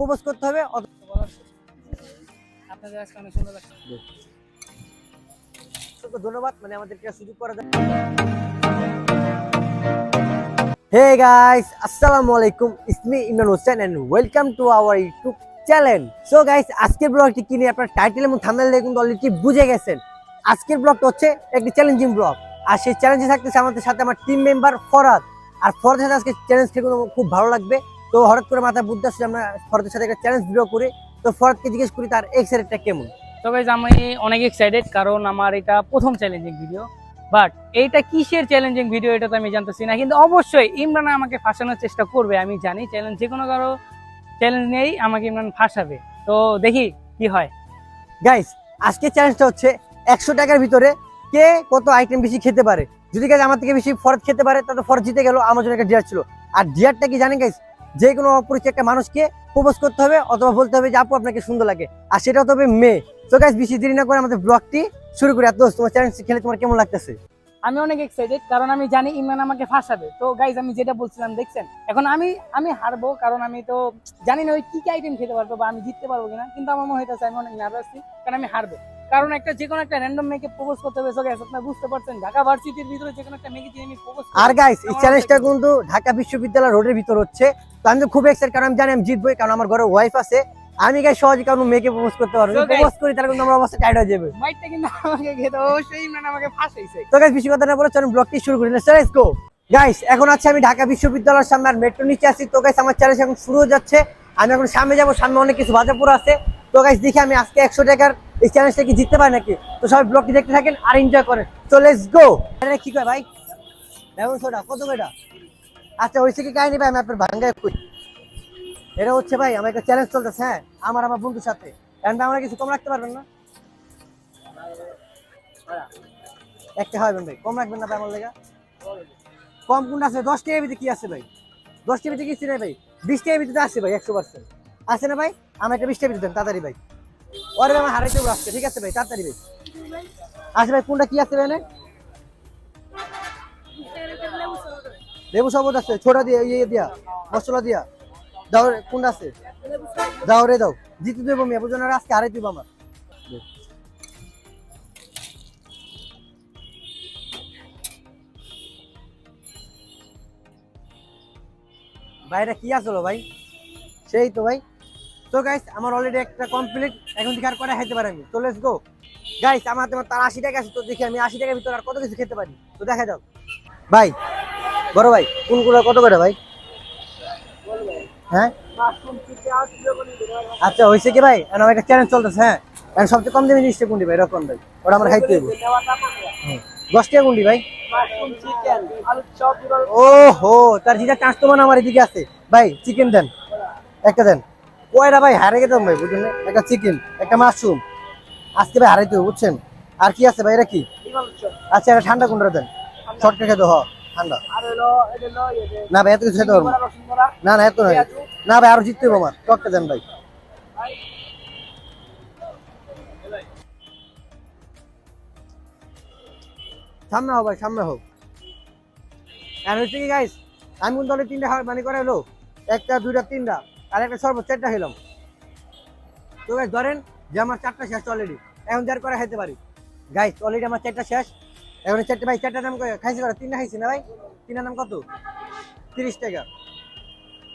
Propose করতে হবে। আপনাদের আজকে অনেক সুন্দর লাগছে। ধন্যবাদ, মানে আমাদেরকে সুযোগ করে দেন। হে গাইস, আসসালামু আলাইকুম, it's me Imran Hossain and welcome to our YouTube channel. So guys, আজকের ব্লগটি কি নিয়ে আপনারা টাইটেল এবং থাম্বনেল দেখে কিন্তু অলরেডি বুঝে গেছেন। আজকের ব্লগটা হচ্ছে একটি চ্যালেঞ্জিং ব্লগ, আর সেই চ্যালেঞ্জে থাকতেছে আমাদের সাথে আমার টিম মেম্বার ফরাদ। আর ফরাদের সাথে আজকে চ্যালেঞ্জ খেলে খুব ভালো লাগবে। তো হঠাৎ করে মাথায় বুদ্ধি আসলে আমরা ফরাদের সাথে একটা চ্যালেঞ্জ ভিডিও করি। তো ফরাদকে জিজ্ঞেস করি তার এক্সাইটেডটা কেমন। তো গাইস, আমি অনেক এক্সাইটেড, কারণ আমার এটা প্রথম চ্যালেঞ্জিং ভিডিও। বাট এইটা কিসের চ্যালেঞ্জিং ভিডিও এটা তো আমি জানতেছি না, কিন্তু অবশ্যই ইমরান আমাকে ফাঁসানোর চেষ্টা করবে। আমি জানি চ্যালেঞ্জ যে কোনো কারো চ্যালেঞ্জ নিয়েই আমাকে ইমরান ফাঁসাবে। তো দেখি কি হয়। গাইস, আজকে চ্যালেঞ্জটা হচ্ছে 100 টাকার ভিতরে কে কত আইটেম বেশি খেতে পারে। যদি গাইস আমার থেকে বেশি ফরদ খেতে পারে তাহলে ফরদ জিতে গেল। আমার জন্য একটা ডিয়ার ছিল। আর ডিয়ারটা কি জানেন গাইস? যে কোনো অপরিচিত একটা মানুষকে প্রপোজ করতে হবে অথবা বলতে হবে যে আপু আপনাকে সুন্দর লাগে, আর সেটা হতে হবে মেয়ে। তো গাইস, বেশি দেরি না করে আমাদের ব্লগটি শুরু করি। আর দোস্ত, তোমার চ্যালেঞ্জ খেলে তোমার কেমন লাগতেছে? আমি অনেক এক্সাইটেড, কারণ আমি জানি ইমরান আমাকে ফাঁসাবে। তো গাইজ, আমি যেটা বলছিলাম দেখছেন, এখন আমি হারবো, কারণ আমি তো জানি না ওই কি কি আইটেম খেতে পারবো বা আমি জিততে পারবো কিনা। কিন্তু আমার মনে হইতেছে আমি অনেক নার্ভাস, কারণ আমি হারবো। কারণ যে কোনো একটা র্যান্ডম মেয়েকে প্রপোজ করতে হবে। সো গাইস, আপনারা বুঝতে পারছেন ঢাকা ভার্সিটির ভিতরে যে কোনো একটা মেয়েকে যদি আমি প্রপোজ করি। আর গাইস, এই চ্যালেঞ্জটা কিন্তু ঢাকা বিশ্ববিদ্যালয় রোডের ভিতর হচ্ছে। তো আমি তো খুব এক্সাইটেড, কারণ আমি জানি আমি জিতবই, কারণ আমার ঘরে ওয়াইফ আছে। আমি গাইস সহজে কারণ মেয়েকে প্রপোজ করতে পারবো। যদি প্রপোজ করি তাহলে কিন্তু আমার অবস্থা টাইট হয়ে যাবে। মাইটটা কিন্তু আমাকে খেতে অবশ্যই ইমরান আমাকে ফাঁসাইছে। তো গাইস, বেশি কথা না বলে চলুন ব্লগটি শুরু করি। Let's go. গাইস, এখন আছে আমি ঢাকা বিশ্ববিদ্যালয়ের সামনে, আর মেট্রো নিচে আছি। তো গাইস, আমার চ্যালেঞ্জ এখন শুরু হয়ে যাচ্ছে। আমি এখন সামনে যাবো, সামনে অনেক কিছু ভাজা পুরো আছে। তো গাইস, দেখি আমি আজকে 100 টাকার এই চ্যালেঞ্জটা কি জিততে পারি নাকি। তো সবাই ব্লগটি দেখতে থাকেন আর এনজয় করেন। তো লেটস গো। এটা কি কয় ভাই? লেমন সোডা কত কয়টা? আচ্ছা, ওইসে কি কাহিনী ভাই, আমি আপনার ভাঙ্গায় কই। এটা হচ্ছে ভাই আমার একটা চ্যালেঞ্জ চলতেছে। হ্যাঁ, আমার বন্ধুর সাথে। এখন আমরা কিছু কম রাখতে পারবেন না? একটা হবেন ভাই, কম রাখবেন না ভাই আমার লেগা। কম কোনটা আছে? 10 টাকার ভিতরে কি আছে ভাই? 10 টাকার ভিতরে কিছু নেই ভাই। 20 টাকার ভিতরে আছে ভাই, 100% আছে না ভাই? আমার একটা 20 টাকার ভিতরে দেন তাড়াতাড়ি ভাই। ওরে ভাই, আমার হারাইতে আসছে। ঠিক আছে ভাই, তাড়াতাড়ি ভাই। আচ্ছা ভাই, কোনটা কি আছে ভাই? লেবু শরবত আছে, ছোটা দিয়ে ইয়ে দিয়া মশলা দিয়া দাও। কোনটা আছে? দাও রে, দাও। জিতে দেবো মেয়ে, বুঝো না? আজকে হারাই দিব আমার। ভাইটা কি আসলো ভাই? সেই তো ভাই। তো গাইস, আমার অলরেডি একটা কমপ্লিট। এখন থেকে আর কটা খাইতে পারি আমি। তো লেটস গো গাইস। আমার তার 80 টাকা আছে। তো দেখি আমি 80 টাকার ভিতরে আর কত কিছু খেতে পারি। তো দেখা যাও ভাই। বড় ভাই, কোনগুলো কত করে ভাই? হ্যাঁ, আচ্ছা হয়েছে কি ভাই, আমার একটা চ্যালেঞ্জ চলতেছে। হ্যাঁ, এখন সবচেয়ে কম দামি জিনিসটা কোনটি ভাই? এরকম ভাই, ওটা আমার খাইতে হবে। 10 টাকা কোনটি ভাই? ও হো, তার যেটা কাস্টমার আমার এদিকে আছে ভাই। চিকেন দেন, একটা দেন। কয়টা ভাই হারে গেতাম ভাই, বুঝলেন? একটা চিকেন, একটা মাশরুম। আজকে ভাই হারাইতে হবে, বুঝছেন? আর কি আছে ভাই? এটা কি? আচ্ছা, এটা ঠান্ডা কোনটা দেন? শর্টকাট খেতে হ, ঠান্ডা। না ভাই, এত কিছু খেতে পারবো না। না এত নয়। না ভাই, আরো জিততে হবে আমার। টকটা দেন ভাই। সামনে হোক ভাই, সামনে হোক। আর হচ্ছে কি গাইস, আমি কিন্তু অলরেডি 3টা মানে করে হলো। 1টা 2টা 3টা আর একটা সর্বোচ্চ 4টা খেলাম। তো গাইস, ধরেন যে আমার 4টা শেষ অলরেডি। এখন যার করে খাইতে পারি। গাইস, অলরেডি আমার 4টা শেষ। এখন 4টা ভাই, 4টার দাম খাইছি করে 3টা খাইছি না ভাই? 3টার দাম কত? 30 টাকা।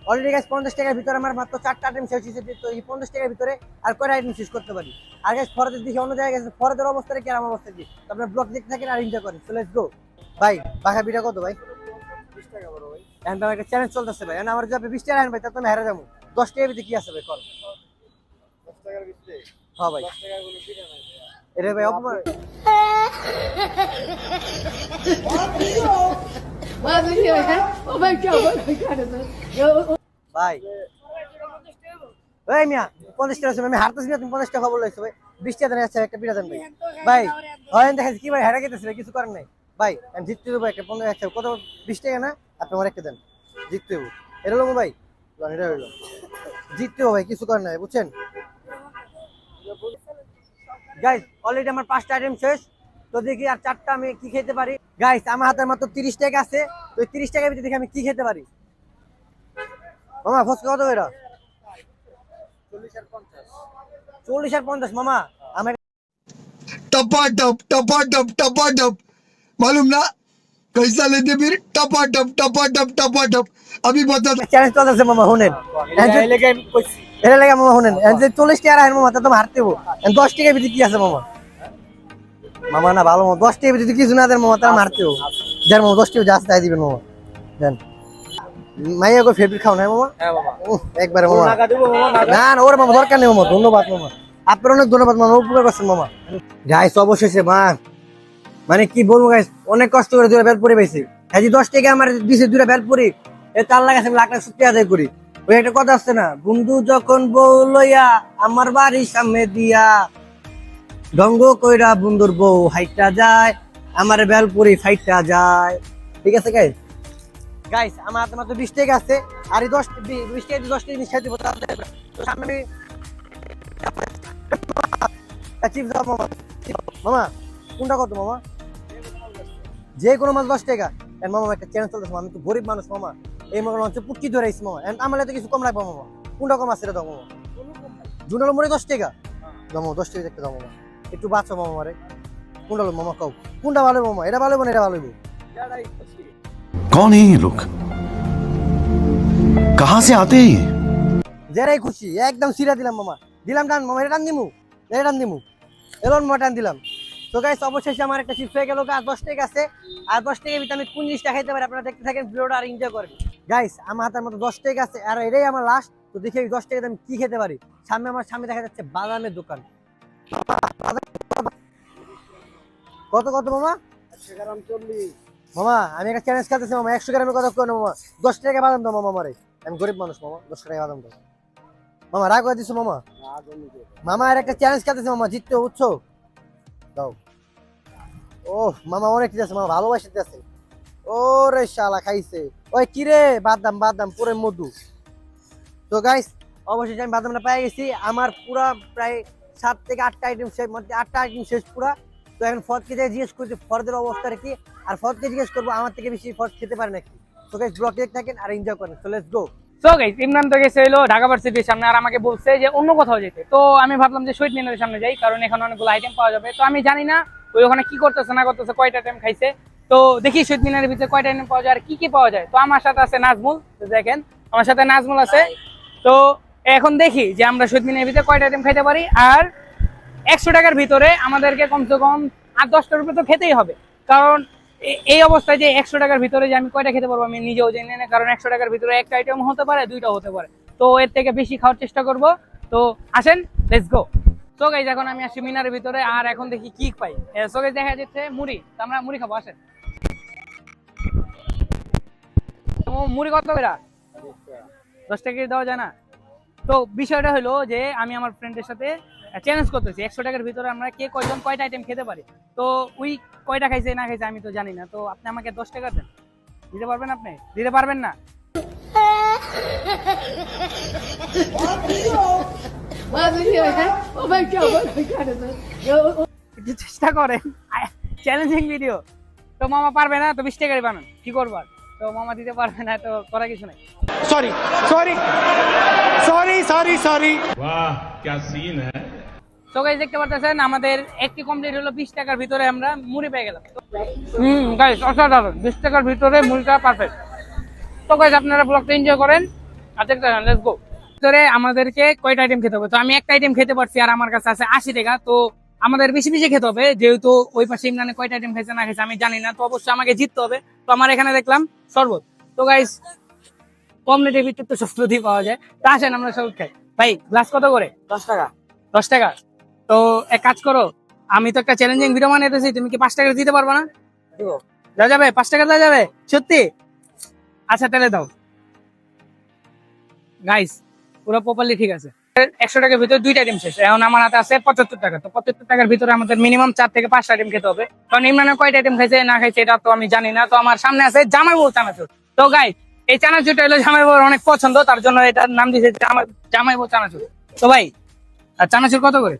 অলরেডি গাইস 50 টাকার ভিতরে আমার মাত্র 4টা আইটেম শেষ হয়েছে। তো এই 50 টাকার ভিতরে আর কয়টা আইটেম শেষ করতে পারি? আর গাইস, ফরদের দিকে অন্য জায়গায় গেছে। ফরদের অবস্থাটা কি আর আমার অবস্থা কি? তো আপনারা ব্লগ দেখতে থাকেন আর এনজয় করেন। সো লেটস গো ভাই। বাঘা বিটা কত ভাই? 20 টাকা বড় ভাই। এখন আমার একটা চ্যালেঞ্জ চলতেছে ভাই। এখন আমার যদি 20 টাকা আনেন ভাই, তাহলে আমি হেরে যাবো। 10 টাকার ভিতরে কি আছে ভাই? কর। 10 টাকার ভিতরে? হ্যাঁ ভাই। 10 টাকার কোনো কিনা নাই ভাই। এটা ভাই অপমান। ভাই ওই মিয়া, 50 টাকা আছে। আমি হারতেছি না, তুমি 50 টাকা খবর লাগছে ভাই। 20 টাকা দেন, আচ্ছা একটা পিঠা দেন ভাই। ভাই হয় দেখাচ্ছি কি ভাই, হেরে গেতেছে ভাই, কিছু করার নাই ভাই। আমি জিততে দেবো একটা 15 আচ্ছা কত? 20 টাকা না? আপনি আমার একটা দেন, জিততে দেবো। এটা হলো ভাই, এটা হইলো জিততে হবে ভাই, কিছু করার নাই, বুঝছেন? গাইস, অলরেডি আমার 5টা আইটেম শেষ। তো দেখি আর 4টা আমি কি খেতে পারি। গাইস, আমার হাতে মাত্র 30 টাকা আছে। তো 30 টাকার ভিতরে দেখি আমি কি খেতে পারি। মামা ফুচকা কত করে? 40 আর 50 মামা আমি टपाटप टपाटप मालूम ना कैसा लेते फिर टपाटप अभी बता চ্যালেঞ্জ চলতেছে মামা শুনেন এটা লাগে মামা শুনেন যে 40 টাকা রাখেন মামা তা তো হারতে হবো 10 টাকা ভিতরে কি আছে মামা মামা না ভালো মামা 10 টাকা ভিতরে কিছু না দেন মামা তারা মারতে হবো যার মামা 10 টাকা যা আছে তাই দিবেন মামা দেন মাইয়া কো ফেভারিট খাও না মামা হ্যাঁ বাবা একবারে মামা টাকা দেবো মামা না না ওর মামা দরকার নেই মামা ধন্যবাদ মামা আপনার অনেক ধন্যবাদ মামা উপকার করছেন মামা গাইস অবশেষে মা মানে কি বলবো গাইস অনেক কষ্ট করে দুটো বেল পরে পাইছি এই যে 10 টাকা আমার দিছে দুটো বেল পরে এ তার লাগে আমি লাখ লাখ সত্যি আদায় করি ওই একটা কথা আছে না বন্ধু যখন বউ লইয়া আমার বাড়ির সামনে দিয়া ডঙ্গ কইরা বন্ধুর বউ হাইটা যায় আমার বেল পরে ফাইটা যায় ঠিক আছে গাইস গাইস আমার হাতে মাত্র 20 টাকা আছে আর এই 20 টাকা 10 টাকা নিয়ে খেতে বলতে তো সামনে চিপস দাও মামা মামা কোনটা কত মামা যে কোনো মাছ 10 টাকা এর মামা একটা চ্যালেঞ্জ চলতেছে আমি তো গরিব মানুষ মামা এই মনে হচ্ছে পুটকি ধরে আইছি মামা আমার তো কিছু কম রাখবো মামা কোনটা কম আছে রে দাও মামা জুনালো মরে 10 টাকা দাও মামা 10 টাকা একটা দাও মামা একটু বাঁচো মামা মারে কোনটা লো মামা কও কোনটা ভালো মামা এটা ভালো না এটা ভালো कौन है ये लोग कहां से आते हैं ये যেরাই খুশি একদম সিরা দিলাম মামা দিলাম ডান মামা এটা টান দিমু এলন মামা টান দিলাম তো গাইস অবশেষে আমার একটা চিপস হয়ে গেল আর 10 টাকা আছে আর 10 টাকা ভিতরে আমি কোন জিনিসটা খাইতে পারি আপনারা দেখতে থাকেন ভিডিওটা আর এনজয় করেন গাইস আমার হাতের মতো 10 টাকা আছে আর এটাই আমার লাস্ট তো দেখি এই 10 টাকাতে আমি কি খেতে পারি আমার সামনে দেখা যাচ্ছে বাদামের দোকান কত কত মামা 100 গ্রাম 40 মামা আমি একটা চ্যালেঞ্জ খেলতেছি মামা 100 গ্রামের কথা কোন মামা 10 টাকা বাদাম দাও মামা আমারে আমি গরিব মানুষ মামা 10 টাকা বাদাম দাও মামা রাগ করে দিছো মামা মামা আর একটা চ্যালেঞ্জ খেলতেছে মামা জিততে উঠছো দাও ও মামা অনেক ঠিক আছে মামা ভালোবাসে আছে ওরে শালা খাইছে ওই কি রে বাদাম পুরো মধু তো গাইস অবশেষে আমি বাদামটা পেয়ে গেছি আমার পুরা প্রায় 7 থেকে 8টা আইটেম শেষ মধ্যে 8টা আইটেম শেষ পুরা তো এখন ফদকে জিজ্ঞেস করছি ফরদের অবস্থাটা কি আর ফদকে জিজ্ঞেস করবো আমার থেকে বেশি ফদ খেতে পারে নাকি তো গাইস ব্লগে থাকেন আর এনজয় করেন so let's go so guys Imran তো গেছে হলো ঢাকা ভার্সিটির সামনে আর আমাকে বলছে যে অন্য কোথাও যেতে তো আমি ভাবলাম যে শহীদ মিনারের সামনে যাই কারণ এখানে অনেকগুলো আইটেম পাওয়া যাবে তো আমি জানি না ওই ওখানে কি করতেছে না করতেছে কয়টা আইটেম খাইছে তো দেখি শহীদ মিনারের ভিতরে কয়টা আইটেম পাওয়া যায় আর কি কি পাওয়া যায় তো আমার সাথে আছে নাজমুল তো দেখেন আমার সাথে নাজমুল আছে তো এখন দেখি যে আমরা শহীদ মিনারের ভিতরে কয়টা আইটেম খাইতে পারি আর 100 টাকার ভিতরে আমাদেরকে কমসে কম 8-10টার উপরে তো খেতেই হবে কারণ এই অবস্থায় যে 100 টাকার ভিতরে যে আমি কয়টা খেতে পারবো আমি নিজেও জানি না কারণ 100 টাকার ভিতরে একটা আইটেম হতে পারে দুইটা হতে পারে তো এর থেকে বেশি খাওয়ার চেষ্টা করব তো আসেন লেটস গো সো গাইস এখন আমি আসি মিনারের ভিতরে আর এখন দেখি কি পাই সো গাইস দেখা যাচ্ছে মুড়ি তো আমরা মুড়ি খাবো আসেন তো মুড়ি কত করে 10 টাকা দেওয়া যায় না তো বিষয়টা হলো যে আমি আমার ফ্রেন্ডের সাথে চ্যালেঞ্জ করতেছি 100 টাকার ভিতরে আমরা কে কয়জন কয়টা আইটেম খেতে পারি তো ওই কয়টা খাইছে না খাইছে আমি তো জানি না তো আপনি আমাকে 10 টাকা দেন দিতে পারবেন আপনি দিতে পারবেন না একটু চেষ্টা করেন চ্যালেঞ্জিং ভিডিও তো মামা পারবে না তো 20 টাকারই বানান কি করবার তো মামা দিতে পারবে না তো করা কিছু নাই সরি वाह क्या सीन है তো গাইস দেখতে পাচ্ছেন আমাদের একটি কমপ্লিট হলো 20 টাকার ভিতরে আমরা মুড়ি পেয়ে গেলাম গাইস অসাধারণ 20 টাকার ভিতরে মুড়িটা পারফেক্ট তো গাইস আপনারা ব্লগটা এনজয় করেন আর দেখতে থাকুন লেটস গো ভিতরে আমাদেরকে কয়টা আইটেম খেতে হবে তো আমি একটা আইটেম খেতে পারছি আর আমার কাছে আছে 80 টাকা তো আমাদের বেশি বেশি খেতে হবে যেহেতু ওই পাশে ইমরানে কয়টা আইটেম খাইছে না খাইছে আমি জানি না তো অবশ্যই আমাকে জিততে হবে তো আমার এখানে দেখলাম শরবত তো গাইস কম রেটের ভিতরে তো শরবতই পাওয়া যায় তা আসেন আমরা শরবত খাই ভাই গ্লাস কত করে 10 টাকা 10 টাকা তো এক কাজ করো আমি তো একটা চ্যালেঞ্জিং ভিডিও বানাইতেছি তুমি কি 5 টাকা দিতে পারবে না দিব দেওয়া যাবে 5 টাকা দেওয়া যাবে সত্যি আচ্ছা তাহলে দাও গাইস পুরো প্রপারলি ঠিক আছে 100 টাকার ভিতরে দুইটা আইটেম শেষ এখন আমার হাতে আছে 75 টাকা তো 75 টাকার ভিতরে আমাদের মিনিমাম 4 থেকে 5টা আইটেম খেতে হবে কারণ ইমরানের কয়টা আইটেম খাইছে না খাইছে এটা তো আমি জানি না তো আমার সামনে আছে জামাই বউ চানাচুর তো গাইস এই চানাচুরটা হলো জামাই বউর অনেক পছন্দ তার জন্য এটার নাম দিয়েছে জামাই বউ চানাচুর তো ভাই আর চানাচুর কত করে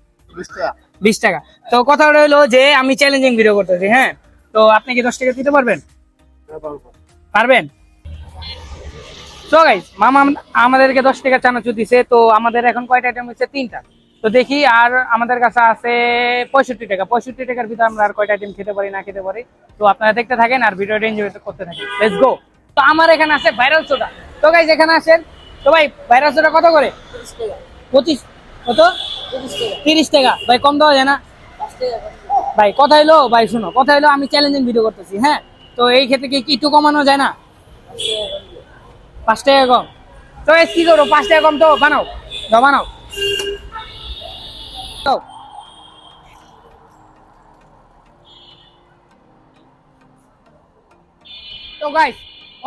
20 টাকা তো কথা হলো যে আমি চ্যালেঞ্জিং ভিডিও করতেছি হ্যাঁ তো আপনি কি 10 টাকা দিতে পারবেন পারবেন সো গাইস মামা আমাদেরকে 10 টাকা চানাচুর দিছে, তো আমাদের এখন কয়টা আইটেম হচ্ছে? 3টা। তো দেখি আর আমাদের কাছে আছে 65 টাকা। 65 টাকার ভিতরে আমরা আর কয়টা আইটেম খেতে পারি না খেতে পারি। তো আপনারা দেখতে থাকেন আর ভিডিওটা এনজয় করতে থাকেন। Let's go. তো আমার এখানে আছে ভাইরাল সোডা। তো গাইস এখানে আসেন। তো ভাই ভাইরাল সোডা কত করে? 25 কত? 30 টাকা। ভাই কম দেওয়া যায় না? ভাই কথা হইলো, ভাই শুনো কথা হইলো, আমি চ্যালেঞ্জিং ভিডিও করতেছি, হ্যাঁ? তো এই ক্ষেত্রে কি একটু কমানো যায় না? 5 টাকা কম। তো কি করো, 5 টাকা কম তো বানাও, দাও বানাও। দাও। তো গাইস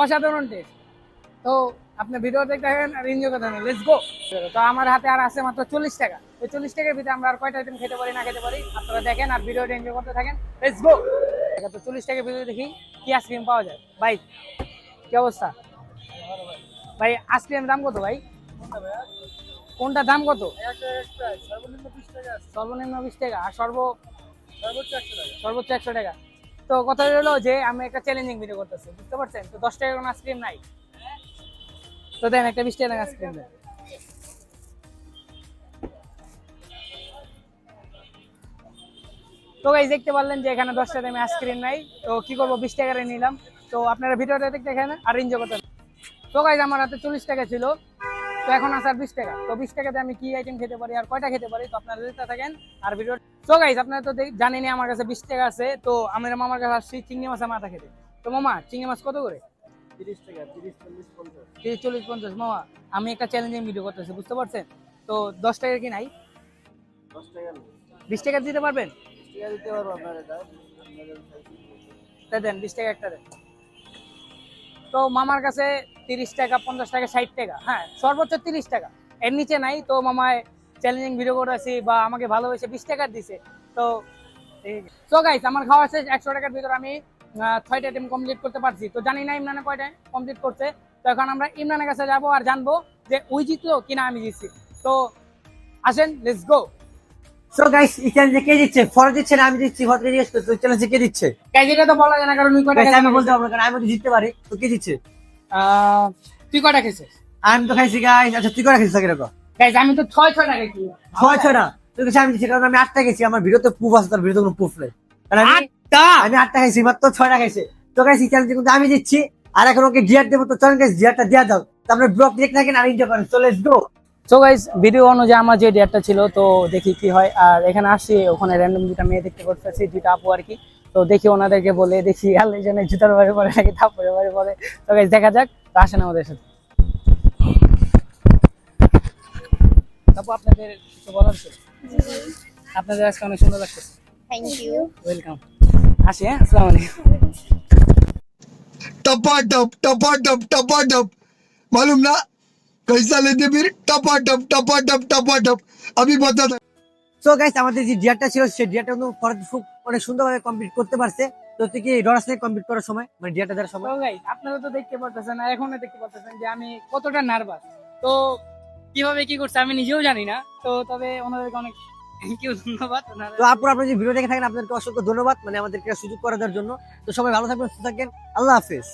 অসাধারণ টেস্ট। তো আপনি ভিডিও দেখতে থাকেন আর এনজয় করতে থাকেন। Let's go. তো আমার হাতে আর আছে মাত্র 40 টাকা। তো 40 টাকার ভিতরে আমরা আর কয়টা আইটেম খেতে পারি না খেতে পারি আপনারা দেখেন আর ভিডিওটা এনজয় করতে থাকেন। Let's go. তো 40 টাকার ভিতরে দেখি কি আইসক্রিম পাওয়া যায়। ভাই কি অবস্থা? ভাই আইসক্রিমের দাম কত ভাই? কোনটা দাম কত? সর্বনিম্ন 20 টাকা আর সর্বোচ্চ 100 টাকা। তো কথা হলো যে আমি একটা চ্যালেঞ্জিং ভিডিও করতেছি, বুঝতে পারছেন? তো 10 টাকার কোনো আইসক্রিম নাই, তো দেন একটা 20 টাকার আইসক্রিম দেন। তো গাইস দেখতে পারলেন যে এখানে 10 টাকা দামে আইসক্রিম নাই, তো কি করবো 20 টাকারে নিলাম। তো আপনারা ভিডিওটা দেখতে এখানে আর এনজয় করতে। তো গাইস আমার হাতে 40 টাকা ছিল, তো এখন আছে আর 20 টাকা। তো 20 টাকাতে আমি কি আইটেম খেতে পারি আর কয়টা খেতে পারি, তো আপনারা দেখতে থাকেন আর ভিডিও। তো গাইস আপনারা তো জানেনই আমার কাছে 20 টাকা আছে, তো আমার মামার কাছে আসছি চিংড়ি মাছের মাথা খেতে। তো মামা চিংড়ি মাছ কত করে? 30 টাকা। 30, 40, 50। 30, 40, 50। মামা আমি একটা চ্যালেঞ্জিং ভিডিও করতেছি, বুঝতে পারছেন? তো 10 টাকা কি নাই? 10 টাকা 20 টাকা দিতে পারবেন? 20 টাকা দিতে পারবো আপনারা, দেন 20 টাকা একটা দেন। তো মামার কাছে 30 টাকা, 50 টাকা, 60 টাকা, হ্যাঁ সর্বোচ্চ 30 টাকা, এর নিচে নাই। তো মামায় চ্যালেঞ্জিং ভিডিও করেছি বা আমাকে ভালোবেসে 20 টাকা দিছে। তো সো গাইস আমার খাওয়া শেষ। 100 টাকার ভিতরে আমি 6টা আইটেম কমপ্লিট করতে পারছি। তো জানি না ইমরানে কয়টা কমপ্লিট করছে। তো এখন আমরা ইমরানের কাছে যাবো আর জানবো যে ওই জিতলো কিনা আমি জিতছি। তো আসেন লেটস গো। সো গাইস এই চ্যালেঞ্জে কে দিচ্ছে? ফরজ দিচ্ছে না আমি দিচ্ছি? ফরজ জিজ্ঞেস করছো চ্যালেঞ্জে কে দিচ্ছে? গাইস এটা তো বলা যায় না কারণ ওই কয়টা Guys, আমি বলতে পারবো না কারণ আমি তো জিততে পারি। তো কে দিচ্ছে? তুই কয়টা খেয়েছিস? আমি তো খাইছি গাইস। আচ্ছা তুই করে খাইছিস আগে রকম? গাইস আমি তো 6 টাকা খেয়েছি। 6 6টা তুই কাছে আমি দিচ্ছি কারণ আমি 8টা গেছি। আমার ভিডিওতে প্রুফ আছে, তার ভিডিওতে কোনো প্রুফ নেই। কারণ আমি 8টা খাইছি, মাত্র 6টা খাইছে। তো গাইস এই চ্যালেঞ্জে কিন্তু আমি দিচ্ছি আর এখন ওকে গিয়ার দেবো। তো চলেন গাইস গিয়ারটা দিয়ে দাও। তারপরে ব্লগ দেখতে থাকেন আর এনজয় করেন। চলে let's go. So guys video অনুযায়ী আমার যে ডেটটা ছিল, তো দেখি কি হয়। আর এখানে আসি ওখানে র্যান্ডম দুটা মেয়ে দেখতে করতেছি, দুইটা আপু আর কি। তো দেখি ওনাদেরকে বলে দেখি আল্লাহজনের জুতার বাড়ি পরে নাকি থাপ্পড়ের বাড়ি পরে। তো গাইস দেখা যাক। তো আসেন আমাদের সাথে। আপু আপনাদের কিছু বলার ছিল? আপনাদের আজকে অনেক সুন্দর লাগছে। Thank you. ওয়েলকাম। আসি, হ্যাঁ আসসালামু আলাইকুম। टपाटप टपाटप टपाटप मालूम ना कैसा लेते फिर टपाटप टपाटप टपाटप अभी बता था। সো গাইস আমাদের যে ডিয়ারটা ছিল সেই ডিয়ারটা কিন্তু ফরজ খুব অনেক সুন্দরভাবে কমপ্লিট করতে পারছে। তো তুই কি ডরাস নেই কমপ্লিট করার সময়, মানে ডিয়ারটা দেওয়ার সময়? তো গাইস আপনারা তো দেখতে পারতেছেন আর এখনো দেখতে পারতেছেন যে আমি কতটা নার্ভাস। তো কিভাবে কি করছে আমি নিজেও জানি না। তো তবে ওনাদেরকে অনেক থ্যাংক ইউ, ধন্যবাদ। তো আপনারা আপনারা যে ভিডিও দেখে থাকেন আপনাদেরকে অসংখ্য ধন্যবাদ, মানে আমাদেরকে সুযোগ করে দেওয়ার জন্য। তো সবাই ভালো থাকবেন, সুস্থ থাকবেন। আল্লাহ হাফেজ।